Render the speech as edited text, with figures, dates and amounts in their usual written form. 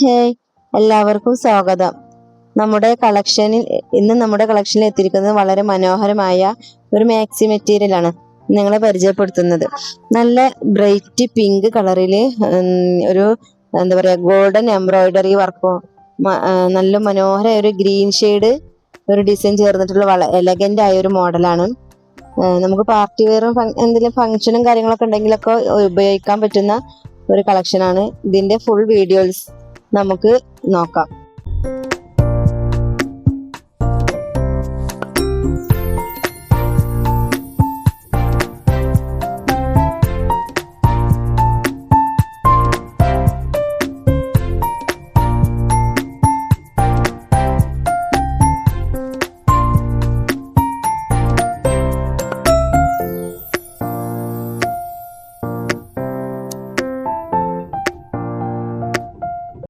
Hey, എല്ലാവർക്കും സ്വാഗതം. നമ്മുടെ കളക്ഷനിൽ എത്തിയിരിക്കുന്നത് വളരെ മനോഹരമായ ഒരു മാക്സി മെറ്റീരിയൽ ആണ് നിങ്ങളെ പരിചയപ്പെടുത്തുന്നത്. നല്ല ബ്രൈറ്റ് പിങ്ക് കളറിൽ ഒരു എന്താ പറയാ ഗോൾഡൻ എംബ്രോയിഡറി വർക്കോ നല്ല മനോഹരമായ ഒരു ഗ്രീൻ ഷെയ്ഡ് ഒരു ഡിസൈൻ ചേർന്നിട്ടുള്ള എലഗന്റ് ആയ ഒരു മോഡലാണ്. നമുക്ക് പാർട്ടി വെയറും എന്തെങ്കിലും ഫംഗ്ഷനും കാര്യങ്ങളൊക്കെ ഉണ്ടെങ്കിലൊക്കെ ഉപയോഗിക്കാൻ പറ്റുന്ന ഒരു കളക്ഷനാണ്. ഇതിന്റെ ഫുൾ വീഡിയോസ് നമുക്ക് നോക്കാം.